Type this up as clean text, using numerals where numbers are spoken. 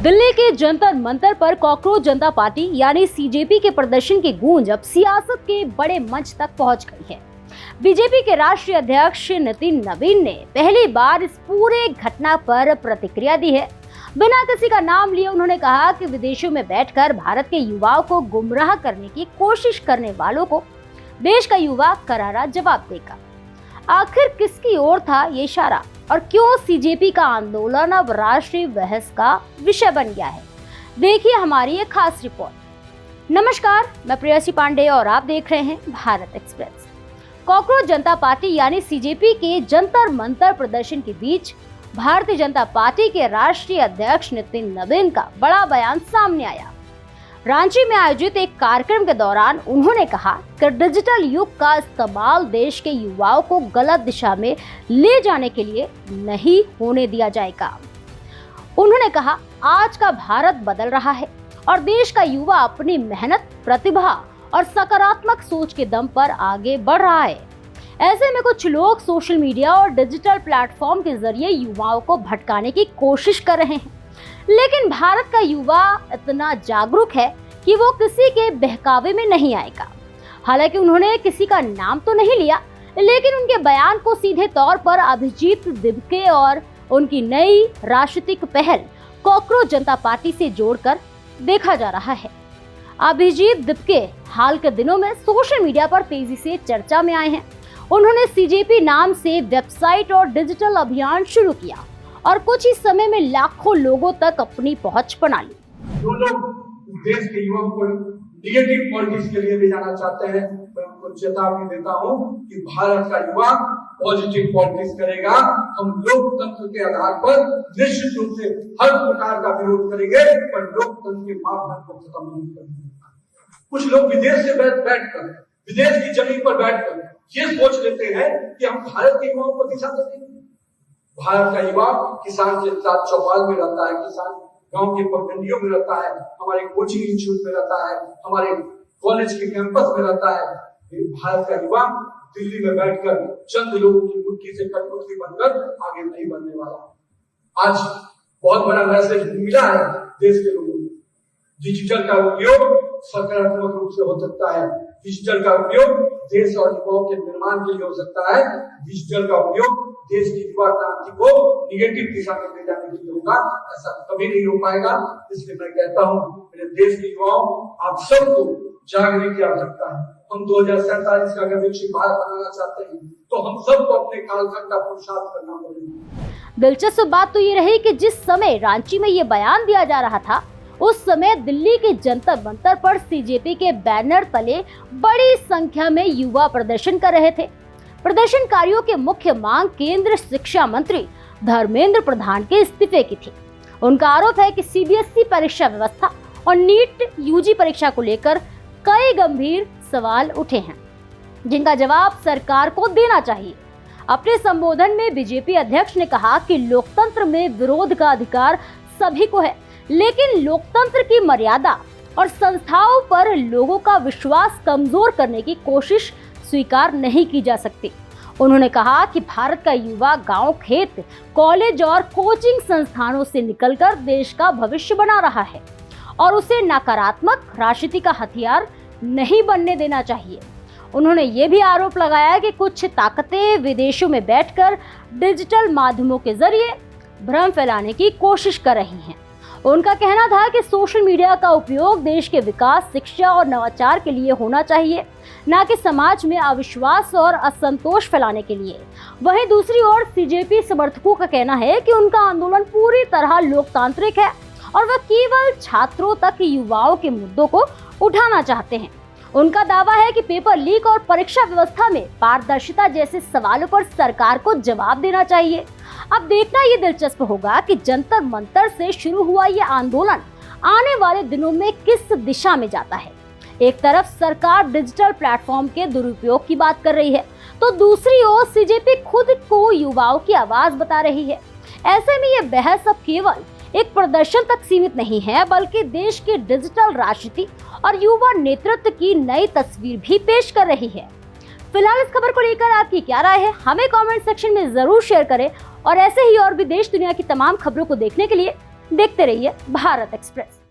दिल्ली के जंतर मंतर पर कॉकरोच जनता पार्टी यानी सीजेपी के प्रदर्शन की गूंज अब सियासत के बड़े मंच तक पहुंच गई है। बीजेपी के राष्ट्रीय अध्यक्ष नितिन नवीन ने पहली बार इस पूरे घटना पर प्रतिक्रिया दी है। बिना किसी का नाम लिए उन्होंने कहा कि विदेशों में बैठकर भारत के युवाओं को गुमराह करने की कोशिश करने वालों को देश का युवा करारा जवाब देगा। आखिर किसकी ओर था ये इशारा और क्यों सीजेपी का आंदोलन अब राष्ट्रीय बहस का विषय बन गया है, देखिए हमारी एक खास रिपोर्ट। नमस्कार, मैं प्रेयसी पांडे और आप देख रहे हैं भारत एक्सप्रेस। कॉकरोच जनता पार्टी यानी सीजेपी के जंतर मंतर प्रदर्शन के बीच भारतीय जनता पार्टी के राष्ट्रीय अध्यक्ष नितिन नवीन का बड़ा बयान सामने आया। रांची में आयोजित एक कार्यक्रम के दौरान उन्होंने कहा कि डिजिटल युग का इस्तेमाल देश के युवाओं को गलत दिशा में ले जाने के लिए नहीं होने दिया जाएगा। उन्होंने कहा, आज का भारत बदल रहा है और देश का युवा अपनी मेहनत, प्रतिभा और सकारात्मक सोच के दम पर आगे बढ़ रहा है। ऐसे में कुछ लोग सोशल मीडिया और डिजिटल प्लेटफॉर्म के जरिए युवाओं को भटकाने की कोशिश कर रहे हैं, लेकिन भारत का युवा इतना जागरूक है कि वो किसी के बहकावे में नहीं आएगा। हालांकि उन्होंने किसी का नाम तो नहीं लिया, लेकिन उनके बयान को सीधे तौर पर अभिजीत दिपके और उनकी नई राजनीतिक पहल कॉकरोच जनता पार्टी से जोड़कर देखा जा रहा है। अभिजीत दिपके हाल के दिनों में सोशल मीडिया पर तेजी से चर्चा में आए हैं। उन्होंने सीजेपी नाम से वेबसाइट और डिजिटल अभियान शुरू किया और कुछ ही समय में लाखों लोगों तक अपनी पहुंच बना ली। जो लोग देश के युवाओं को निगेटिव पॉलिटिक्स के लिए ले जाना चाहते हैं, मैं उनको चेतावनी देता हूं कि भारत का युवा पॉजिटिव पॉलिटिक्स करेगा। हम लोकतंत्र के आधार पर निश्चित रूप से हर प्रकार का विरोध करेंगे, पर लोकतंत्र के मापदंड को खत्म नहीं करेंगे। कुछ लोग विदेश से बैठकर विदेश की जमीन पर बैठकर ये सोच लेते हैं कि हम भारत के युवाओं को दिशा देंगे। भारत का युवा किसान के साथ चौपाल में रहता है, किसान गांव के पगडंडियों में रहता है, हमारे कोचिंग इंस्टीट्यूट में रहता है, हमारे कॉलेज के कैंपस में रहता है। भारत का युवा दिल्ली में बैठकर चंद लोगों की मुट्ठी से कठपुतली बनकर आगे नहीं बढ़ने वाला। आज बहुत बड़ा मैसेज मिला है देश के लोगों को। डिजिटल का उपयोग सकारात्मक रूप से हो सकता है। डिजिटल का उपयोग देश और युवाओं के निर्माण के लिए हो सकता है। डिजिटल का उपयोग देश की युवा क्रांति को निगेटिव दिशा में ले जाने के लिए होगा। ऐसा कभी नहीं हो पाएगा। इसलिए मैं कहता हूँ, मेरे देश के युवाओं, आप सबको जागने की आवश्यकता है। हम 2047 का अगर विकसित भारत बनाना चाहते हैं तो हम सबको अपने कालखंड का पुरुषार्थ करना पड़ेगा। दिलचस्प बात तो ये रही कि जिस समय रांची में ये बयान दिया जा रहा था, उस समय दिल्ली के जंतर मंतर पर सीजेपी के बैनर तले बड़ी संख्या में युवा प्रदर्शन कर रहे थे। प्रदर्शनकारियों की मुख्य मांग केंद्र शिक्षा मंत्री धर्मेंद्र प्रधान के इस्तीफे की थी। उनका आरोप है कि सीबीएसई परीक्षा व्यवस्था और नीट यूजी परीक्षा को लेकर कई गंभीर सवाल उठे हैं, जिनका जवाब सरकार को देना चाहिए। अपने संबोधन में बीजेपी अध्यक्ष ने कहा कि लोकतंत्र में विरोध का अधिकार सभी को है, लेकिन लोकतंत्र की मर्यादा और संस्थाओं पर लोगों का विश्वास कमजोर करने की कोशिश स्वीकार नहीं की जा सकती। उन्होंने कहा कि भारत का युवा गांव, खेत, कॉलेज और कोचिंग संस्थानों से निकलकर देश का भविष्य बना रहा है और उसे नकारात्मक राजनीति का हथियार नहीं बनने देना चाहिए। उन्होंने ये भी आरोप लगाया कि कुछ ताकतें विदेशों में बैठकर डिजिटल माध्यमों के जरिए भ्रम फैलाने की कोशिश कर रही हैं। उनका कहना था कि सोशल मीडिया का उपयोग देश के विकास, शिक्षा और नवाचार के लिए होना चाहिए, न कि समाज में अविश्वास और असंतोष फैलाने के लिए। वहीं दूसरी ओर सीजेपी समर्थकों का कहना है कि उनका आंदोलन पूरी तरह लोकतांत्रिक है और वह केवल छात्रों तक युवाओं के मुद्दों को उठाना चाहते हैं। उनका दावा है कि पेपर लीक और परीक्षा व्यवस्था में पारदर्शिता जैसे सवालों पर सरकार को जवाब देना चाहिए। अब देखना ये दिलचस्प होगा कि जंतर मंतर से शुरू हुआ ये आंदोलन आने वाले दिनों में किस दिशा में जाता है। एक तरफ सरकार डिजिटल प्लेटफॉर्म के दुरुपयोग की बात कर रही है, तो दूसरी ओर सीजेपी खुद को युवाओं की आवाज बता रही है। ऐसे में ये बहस अब केवल एक प्रदर्शन तक सीमित नहीं है, बल्कि देश की डिजिटल राजनीति और युवा नेतृत्व की नई तस्वीर भी पेश कर रही है। फिलहाल इस खबर को लेकर आपकी क्या राय है, हमें कमेंट सेक्शन में जरूर शेयर करें और ऐसे ही और भी देश दुनिया की तमाम खबरों को देखने के लिए देखते रहिए भारत एक्सप्रेस।